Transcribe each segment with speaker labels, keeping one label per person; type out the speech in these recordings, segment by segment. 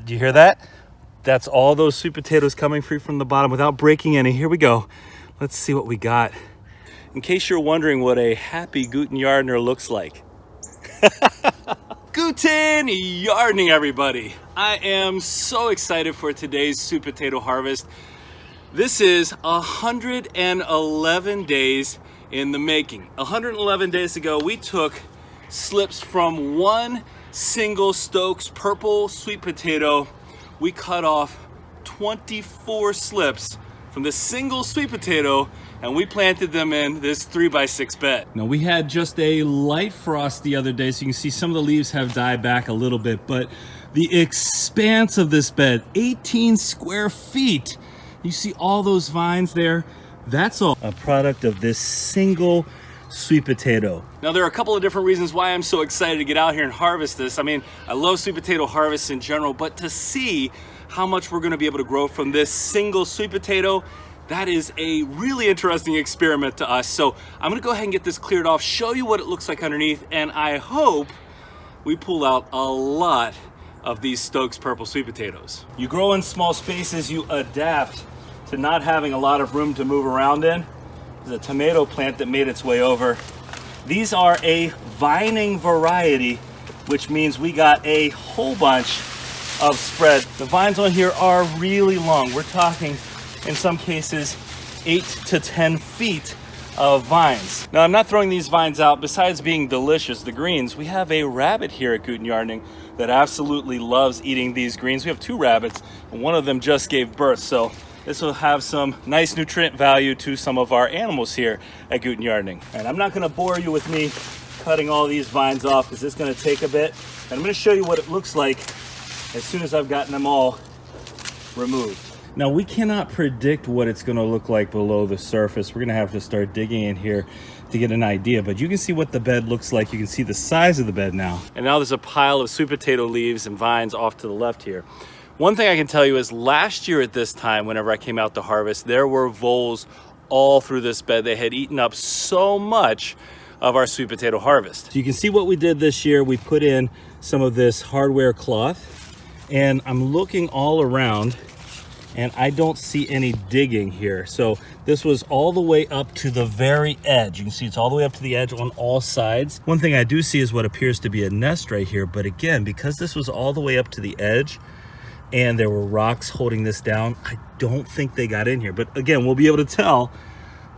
Speaker 1: Did you hear that? That's all those sweet potatoes coming free from the bottom without breaking any. Here we go. Let's see what we got. In case you're wondering what a happy Guten gardener looks like. Guten gardening, everybody. I am so excited for today's sweet potato harvest. This is 111 days in the making. 111 days ago, we took slips from one single Stokes Purple sweet potato. We cut off 24 slips from this single sweet potato and we planted them in this 3x6 bed. Now we had just a light frost the other day, so you can see some of the leaves have died back a little bit, but the expanse of this bed, 18 square feet. You see all those vines there? That's all a product of this single sweet potato. Now there are a couple of different reasons why I'm so excited to get out here and harvest this. I mean, I love sweet potato harvests in general, but to see how much we're gonna be able to grow from this single sweet potato, that is a really interesting experiment to us. So I'm gonna go ahead and get this cleared off, show you what it looks like underneath, and I hope we pull out a lot of these Stokes Purple sweet potatoes. You grow in small spaces, you adapt to not having a lot of room to move around in. There's a tomato plant that made its way over. These are a vining variety, which means we got a whole bunch of spread. The vines on here are really long. We're talking, in some cases, 8 to 10 feet of vines. Now, I'm not throwing these vines out. Besides being delicious, the greens, we have a rabbit here at Guten Gardening that absolutely loves eating these greens. We have 2 rabbits, and one of them just gave birth, so this will have some nice nutrient value to some of our animals here at Guten Gardening. And I'm not gonna bore you with me cutting all these vines off because it's gonna take a bit. And I'm gonna show you what it looks like as soon as I've gotten them all removed. Now, we cannot predict what it's gonna look like below the surface. We're gonna have to start digging in here to get an idea, but you can see what the bed looks like. You can see the size of the bed now. And now there's a pile of sweet potato leaves and vines off to the left here. One thing I can tell you is last year at this time, whenever I came out to harvest, there were voles all through this bed. They had eaten up so much of our sweet potato harvest. So you can see what we did this year. We put in some of this hardware cloth, and I'm looking all around and I don't see any digging here. So this was all the way up to the very edge. You can see it's all the way up to the edge on all sides. One thing I do see is what appears to be a nest right here, but again, because this was all the way up to the edge, and there were rocks holding this down, I don't think they got in here. But again, we'll be able to tell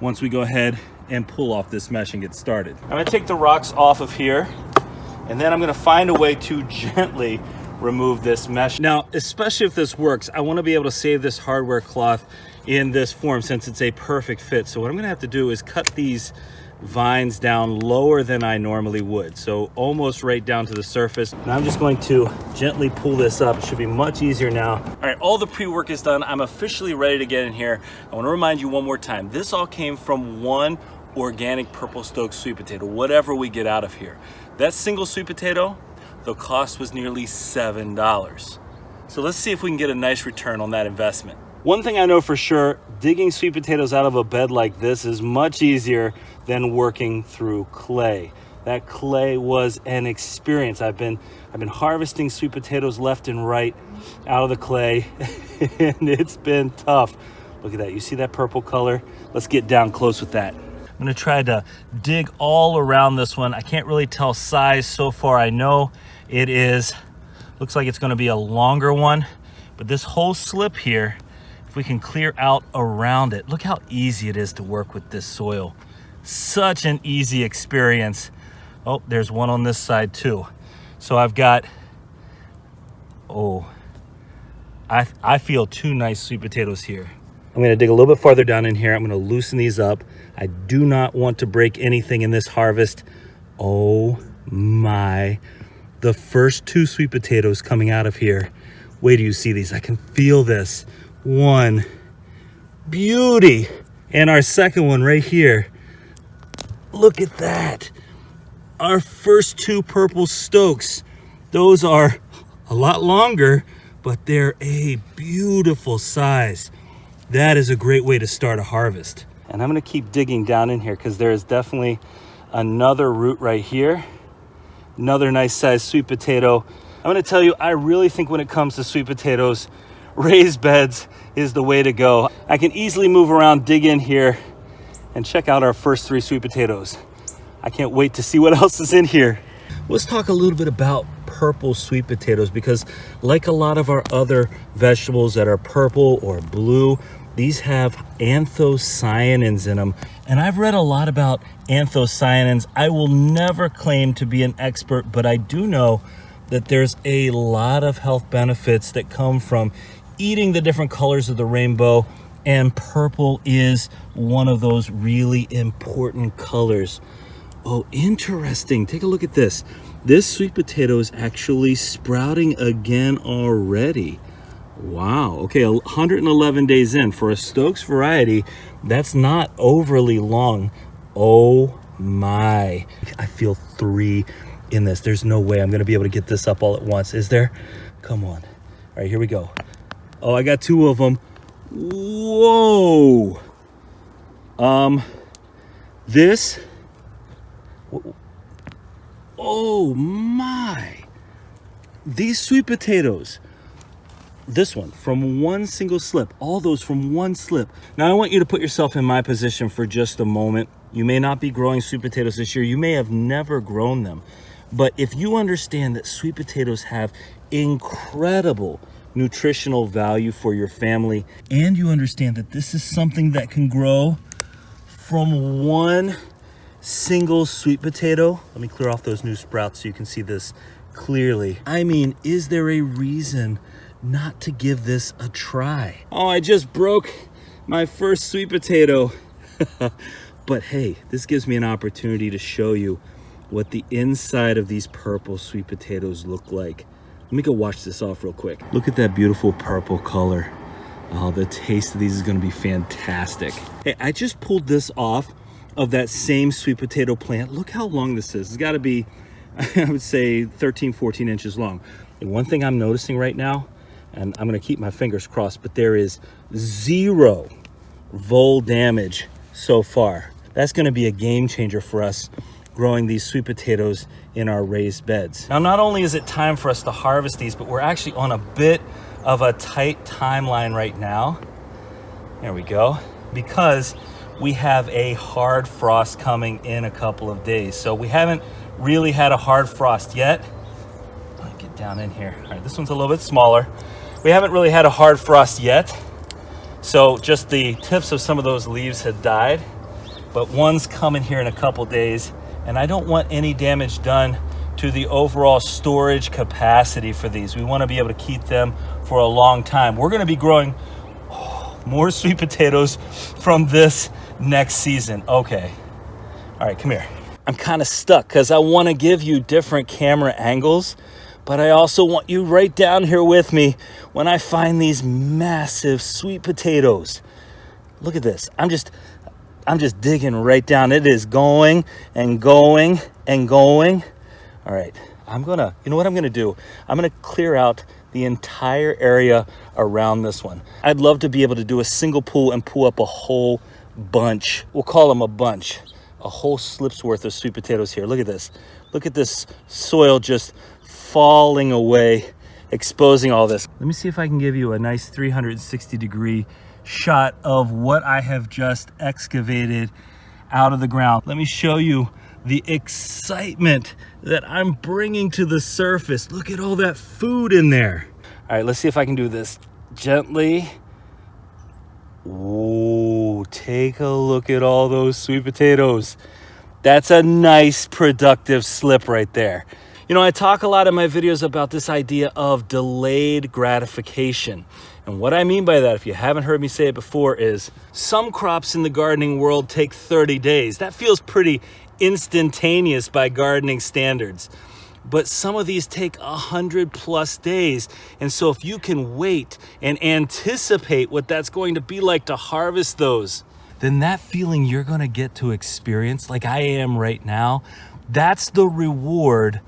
Speaker 1: once we go ahead and pull off this mesh and get started. I'm gonna take the rocks off of here, and then I'm gonna find a way to gently remove this mesh. Now, especially if this works, I wanna be able to save this hardware cloth in this form since it's a perfect fit. So what I'm gonna have to do is cut these vines down lower than I normally would, so almost right down to the surface. Now I'm just going to gently pull this up. It should be much easier now. All right, all the pre-work is done. I'm officially ready to get in here. I want to remind you one more time, this all came from one organic purple Stokes sweet potato, whatever we get out of here. That single sweet potato, the cost was nearly $7. So let's see if we can get a nice return on that investment. One thing I know for sure, digging sweet potatoes out of a bed like this is much easier than working through clay. That clay was an experience. I've been harvesting sweet potatoes left and right out of the clay, and it's been tough. Look at that, you see that purple color? Let's get down close with that. I'm gonna try to dig all around this one. I can't really tell size so far. I know it is, looks like it's gonna be a longer one, but this whole slip here, if we can clear out around it, look how easy it is to work with this soil. Such an easy experience. Oh, there's one on this side too. So I've got, I feel 2 nice sweet potatoes here. I'm gonna dig a little bit farther down in here. I'm gonna loosen these up. I do not want to break anything in this harvest. Oh my, the first 2 sweet potatoes coming out of here. Wait till you see these, I can feel this. One, beauty. And our second one right here. Look at that. Our first 2 purple Stokes. Those are a lot longer, but they're a beautiful size. That is a great way to start a harvest. And I'm gonna keep digging down in here because there is definitely another root right here. Another nice sized sweet potato. gonna tell you, I really think when it comes to sweet potatoes, raised beds is the way to go. I can easily move around, dig in here, and check out our first 3 sweet potatoes. I can't wait to see what else is in here. Let's talk a little bit about purple sweet potatoes, because like a lot of our other vegetables that are purple or blue, these have anthocyanins in them. And I've read a lot about anthocyanins. I will never claim to be an expert, but I do know that there's a lot of health benefits that come from eating the different colors of the rainbow, and purple is one of those really important colors. Oh, interesting. Take a look at this. This sweet potato is actually sprouting again already. Wow. Okay, 111 days in. For a Stokes variety, that's not overly long. Oh my. I feel 3 in this. There's no way I'm going to be able to get this up all at once. Is there? Come on. All right, here we go. Oh, I got 2 of them. Whoa. This. Oh my. These sweet potatoes. This one from one single slip, all those from one slip. Now I want you to put yourself in my position for just a moment. You may not be growing sweet potatoes this year. You may have never grown them. But if you understand that sweet potatoes have incredible nutritional value for your family, and you understand that this is something that can grow from one single sweet potato. Let me clear off those new sprouts so you can see this clearly. I mean, is there a reason not to give this a try? Oh, I just broke my first sweet potato. But hey, this gives me an opportunity to show you what the inside of these purple sweet potatoes look like. Let me go wash this off real quick. Look at that beautiful purple color. Oh, the taste of these is gonna be fantastic. Hey, I just pulled this off of that same sweet potato plant. Look how long this is. It's gotta be, I would say 13, 14 inches long. And one thing I'm noticing right now, and I'm gonna keep my fingers crossed, but there is 0 vole damage so far. That's gonna be a game changer for us growing these sweet potatoes in our raised beds. Now, not only is it time for us to harvest these, but we're actually on a bit of a tight timeline right now. There we go. Because we have a hard frost coming in a couple of days. So we haven't really had a hard frost yet. Let me get down in here. All right, this one's a little bit smaller. We haven't really had a hard frost yet. So just the tips of some of those leaves had died, but one's coming here in a couple days, and I don't want any damage done to the overall storage capacity for these. We want to be able to keep them for a long time. We're going to be growing more sweet potatoes from this next season. Okay. All right, come here. I'm kind of stuck because I want to give you different camera angles, but I also want you right down here with me when I find these massive sweet potatoes. Look at this. I'm just digging right down. It is going and going and going. All right, you know what I'm gonna do? I'm gonna clear out the entire area around this one. I'd love to be able to do a single pull and pull up a whole bunch. We'll call them a bunch. A whole slip's worth of sweet potatoes here. Look at this. Look at this soil just falling away, exposing all this. Let me see if I can give you a nice 360-degree shot of what I have just excavated out of the ground. Let me show you the excitement that I'm bringing to the surface. Look at all that food in there. All right, let's see if I can do this gently. Ooh, take a look at all those sweet potatoes. That's a nice productive slip right there. You know, I talk a lot in my videos about this idea of delayed gratification. And what I mean by that, if you haven't heard me say it before, is some crops in the gardening world take 30 days. That feels pretty instantaneous by gardening standards. But some of these take 100+ days. And so if you can wait and anticipate what that's going to be like to harvest those, then that feeling you're gonna get to experience, like I am right now, that's the reward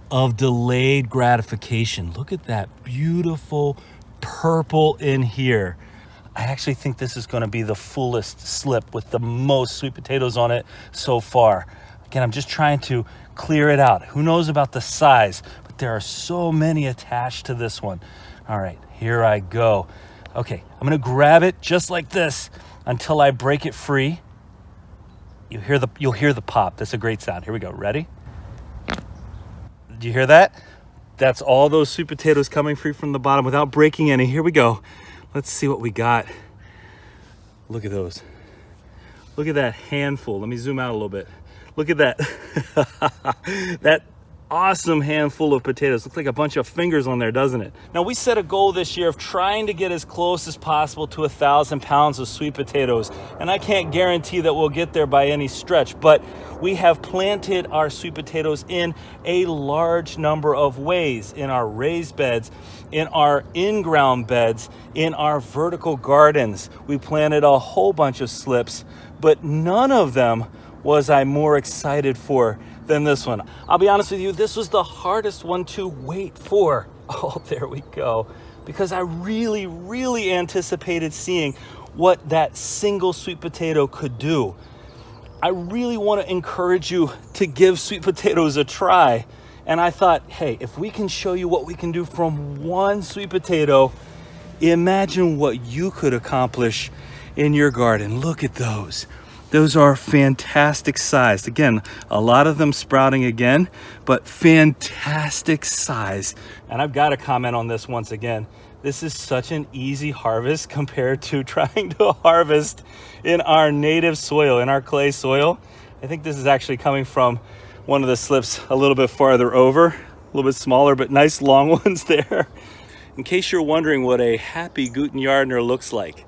Speaker 1: of delayed gratification. Look at that beautiful purple in here. I actually think this is gonna be the fullest slip with the most sweet potatoes on it so far. Again, I'm just trying to clear it out. Who knows about the size, but but there are so many attached to this one. All right, here I go. Okay, I'm gonna grab it just like this until I break it free. You'll hear the pop. That's a great sound. Here we go. Ready? Did you hear that? That's all those sweet potatoes coming free from the bottom without breaking any. Here we go. Let's see what we got. Look at those. Look at that handful. Let me zoom out a little bit. Look at that. That awesome handful of potatoes. Looks like a bunch of fingers on there, doesn't it? Now, we set a goal this year of trying to get as close as possible to 1,000 pounds of sweet potatoes. And I can't guarantee that we'll get there by any stretch, but we have planted our sweet potatoes in a large number of ways, in our raised beds, in our in-ground beds, in our vertical gardens. We planted a whole bunch of slips, but none of them was I more excited for than this one. I'll be honest with you, this was the hardest one to wait for. Oh, there we go. Because I really, really anticipated seeing what that single sweet potato could do. I really want to encourage you to give sweet potatoes a try. And I thought, hey, if we can show you what we can do from one sweet potato, imagine what you could accomplish in your garden. Look at those. Those are fantastic sized. Again, a lot of them sprouting again, but fantastic size. And I've got to comment on this once again. This is such an easy harvest compared to trying to harvest in our native soil, in our clay soil. I think this is actually coming from one of the slips a little bit farther over, a little bit smaller, but nice long ones there. In case you're wondering what a happy Guten Yardner looks like.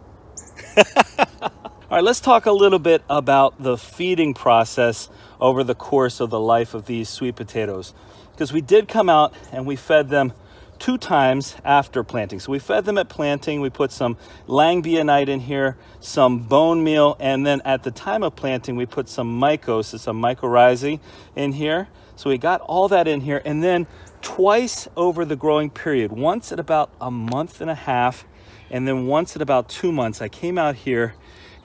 Speaker 1: All right, let's talk a little bit about the feeding process over the course of the life of these sweet potatoes. Because we did come out and we fed them 2 times after planting. So we fed them at planting, we put some langbionite in here, some bone meal, and then at the time of planting, we put some mycos, some mycorrhizae in here. So we got all that in here, and then twice over the growing period, once at about a month and a half, and then once at about 2 months, I came out here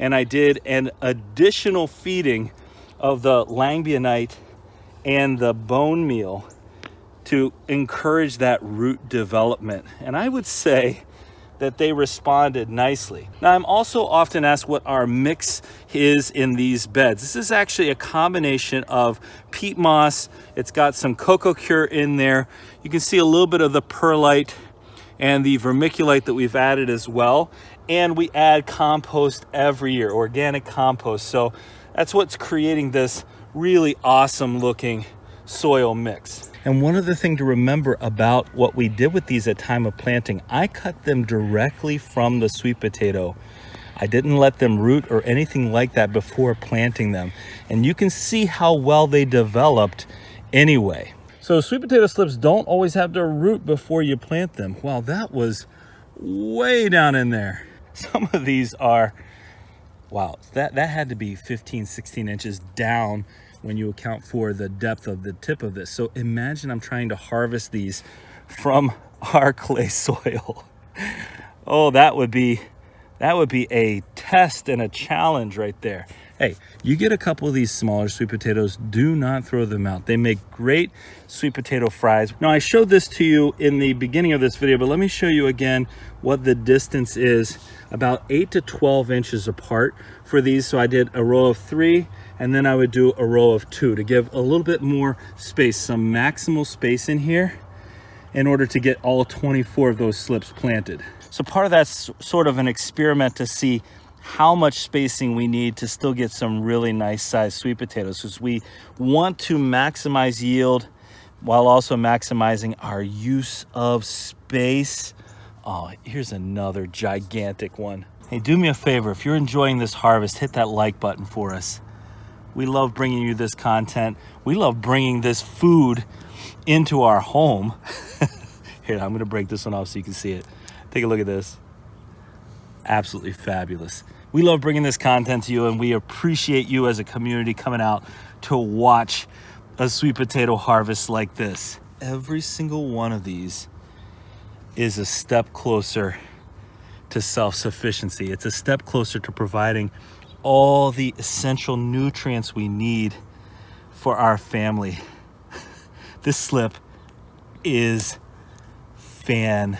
Speaker 1: and I did an additional feeding of the langbionite and the bone meal to encourage that root development. And I would say that they responded nicely. Now, I'm also often asked what our mix is in these beds. This is actually a combination of peat moss. It's got some coco cure in there. You can see a little bit of the perlite and the vermiculite that we've added as well. And we add compost every year, organic compost. So that's what's creating this really awesome looking soil mix. And one other thing to remember about what we did with these at time of planting, I cut them directly from the sweet potato. I didn't let them root or anything like that before planting them. And you can see how well they developed anyway. So sweet potato slips don't always have to root before you plant them. Wow, that was way down in there. Some of these are, wow, that had to be 15, 16 inches down when you account for the depth of the tip of this. So imagine I'm trying to harvest these from our clay soil. Oh, that would be a test and a challenge right there. Hey, you get a couple of these smaller sweet potatoes, do not throw them out. They make great sweet potato fries. Now, I showed this to you in the beginning of this video, but let me show you again what the distance is, about 8 to 12 inches apart for these. So I did a row of 3, and then I would do a row of 2 to give a little bit more space, some maximal space in here in order to get all 24 of those slips planted. So part of that's sort of an experiment to see how much spacing we need to still get some really nice sized sweet potatoes, because we want to maximize yield while also maximizing our use of space. Oh, here's another gigantic one. Hey, do me a favor, if you're enjoying this harvest, hit that like button for us. We love bringing you this content. We love bringing this food into our home. Here, I'm gonna break this one off so you can see it. Take a look at this. Absolutely fabulous. We love bringing this content to you, and we appreciate you as a community coming out to watch a sweet potato harvest like this. Every single one of these is a step closer to self-sufficiency. It's a step closer to providing all the essential nutrients we need for our family. This slip is fantastic.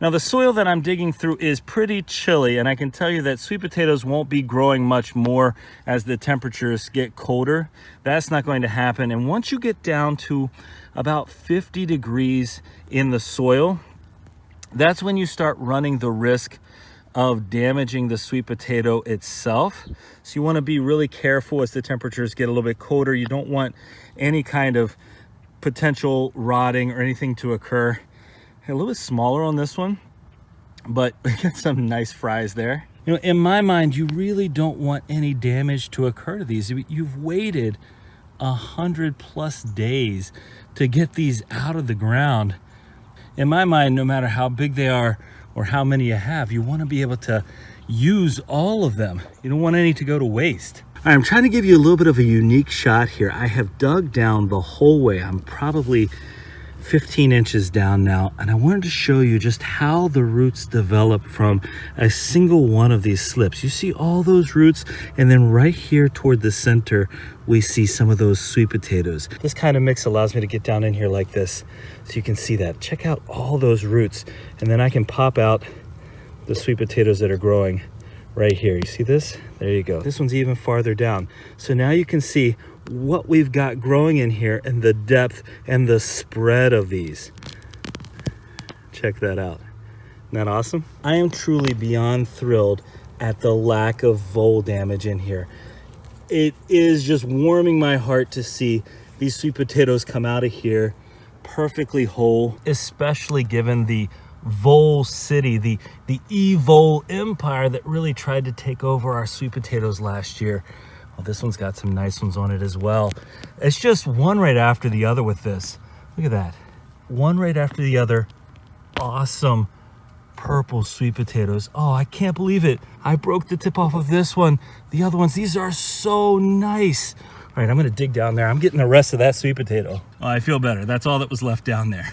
Speaker 1: Now the soil that I'm digging through is pretty chilly, and I can tell you that sweet potatoes won't be growing much more as the temperatures get colder. That's not going to happen. And once you get down to about 50 degrees in the soil, that's when you start running the risk of damaging the sweet potato itself. So you want to be really careful as the temperatures get a little bit colder. You don't want any kind of potential rotting or anything to occur. A little bit smaller on this one, but we get some nice fries there. You know, in my mind, you really don't want any damage to occur to these. You've waited 100+ days to get these out of the ground. In my mind, no matter how big they are or how many you have, you want to be able to use all of them. You don't want any to go to waste. I'm trying to give you a little bit of a unique shot here. I have dug down the whole way. I'm probably 15 inches down now, and I wanted to show you just how the roots develop from a single one of these slips. You see all those roots, and then right here toward the center we see some of those sweet potatoes. This kind of mix allows me to get down in here like this so you can see that. Check out all those roots, and then I can pop out the sweet potatoes that are growing right here. You see this? There you go. This one's even farther down. So now you can see what we've got growing in here and the depth and the spread of these. Check that out. Isn't that awesome? I am truly beyond thrilled at the lack of vole damage in here. It is just warming my heart to see these sweet potatoes come out of here perfectly whole, especially given the vole city, the vole empire that really tried to take over our sweet potatoes last year. Well, this one's got some nice ones on it as well. It's just one right after the other with this. Look at that. One right after the other. Awesome purple sweet potatoes. Oh, I can't believe it. I broke the tip off of this one. The other ones, these are so nice. All right, I'm gonna dig down there. I'm getting the rest of that sweet potato. Oh, I feel better. That's all that was left down there.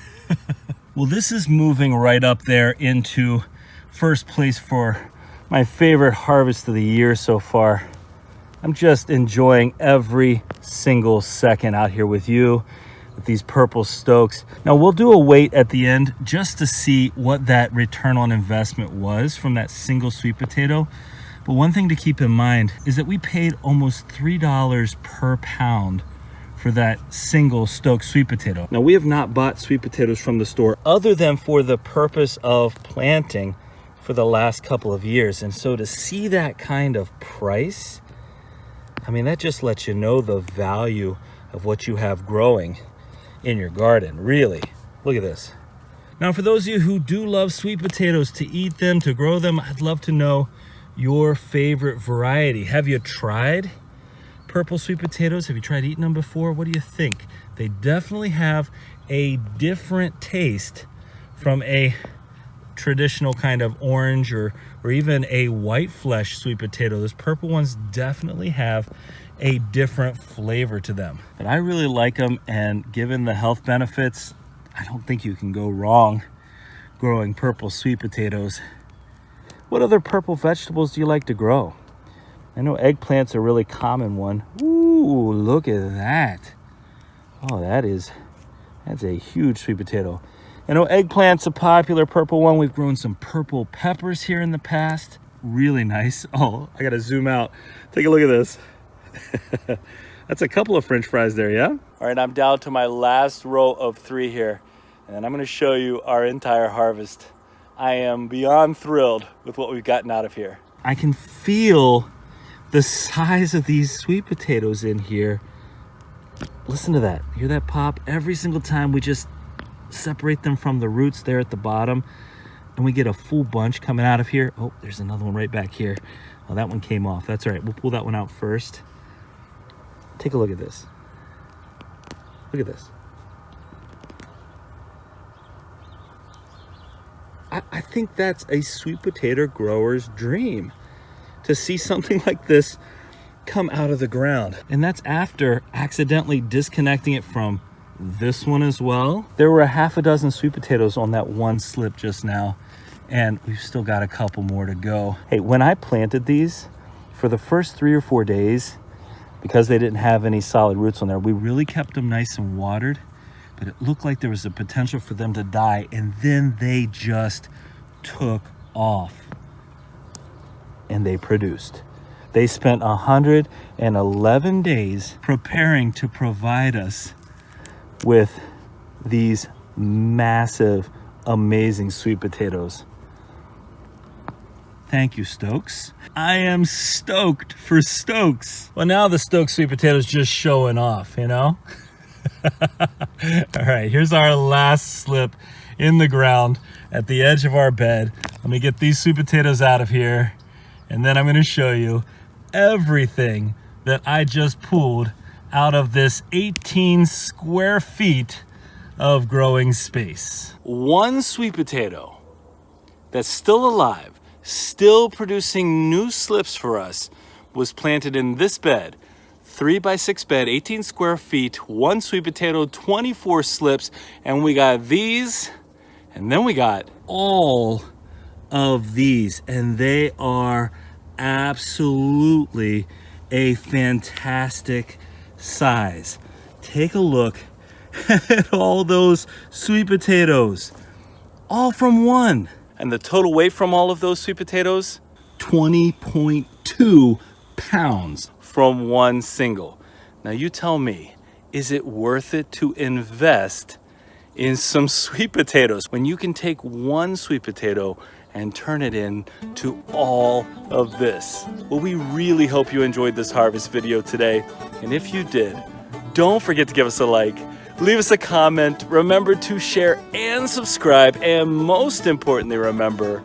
Speaker 1: Well, this is moving right up there into first place for my favorite harvest of the year so far. I'm just enjoying every single second out here with you with these purple Stokes. Now we'll do a weight at the end just to see what that return on investment was from that single sweet potato. But one thing to keep in mind is that we paid almost $3 per pound for that single Stokes sweet potato. Now we have not bought sweet potatoes from the store other than for the purpose of planting for the last couple of years. And so to see that kind of price, I mean, that just lets you know the value of what you have growing in your garden, really. Look at this. Now, for those of you who do love sweet potatoes, to eat them, to grow them, I'd love to know your favorite variety. Have you tried purple sweet potatoes? Have you tried eating them before? What do you think? They definitely have a different taste from a traditional kind of orange or even a white flesh sweet potato. Those purple ones definitely have a different flavor to them. But I really like them, and given the health benefits, I don't think you can go wrong growing purple sweet potatoes. What other purple vegetables do you like to grow? I know eggplant's a really common one. Ooh, look at that. Oh, that's a huge sweet potato. I know eggplant's a popular purple one. We've grown some purple peppers here in the past. Really nice. Oh, I gotta zoom out. Take a look at this. That's a couple of French fries there, yeah? All right, I'm down to my last row of 3 here, and I'm gonna show you our entire harvest. I am beyond thrilled with what we've gotten out of here. I can feel the size of these sweet potatoes in here. Listen to that. Hear that pop? Every single time we just separate them from the roots there at the bottom, and we get a full bunch coming out of here. Oh, there's another one right back here. Oh, that one came off. That's all right. We'll pull that one out first. Take a look at this. Look at this. I think that's a sweet potato grower's dream, to see something like this come out of the ground. And that's after accidentally disconnecting it from this one as well. There were a half a dozen sweet potatoes on that one slip just now, and we've still got a couple more to go. Hey, when I planted these, for the first 3 or 4 days, because they didn't have any solid roots on there, we really kept them nice and watered. but it looked like there was a potential for them to die, and then they just took off and they produced. They spent 111 days preparing to provide us with these massive, amazing sweet potatoes. Thank you, Stokes. I am stoked for Stokes. Well, now the Stokes sweet potatoes just showing off, you know? All right, here's our last slip in the ground at the edge of our bed. Let me get these sweet potatoes out of here, and then I'm gonna show you everything that I just pulled out of this 18 square feet of growing space. One sweet potato that's still alive, still producing new slips for us, was planted in this bed. 3x6 bed, 18 square feet, one sweet potato, 24 slips, and we got these, and then we got all of these, and they are absolutely a fantastic size. Take a look at all those sweet potatoes, all from one. And the total weight from all of those sweet potatoes, 20.2 pounds from one single. Now you tell me, is it worth it to invest in some sweet potatoes when you can take one sweet potato and turn it into all of this? Well, we really hope you enjoyed this harvest video today. And if you did, don't forget to give us a like, leave us a comment, remember to share and subscribe, and most importantly, remember,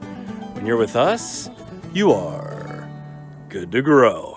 Speaker 1: when you're with us, you are good to grow.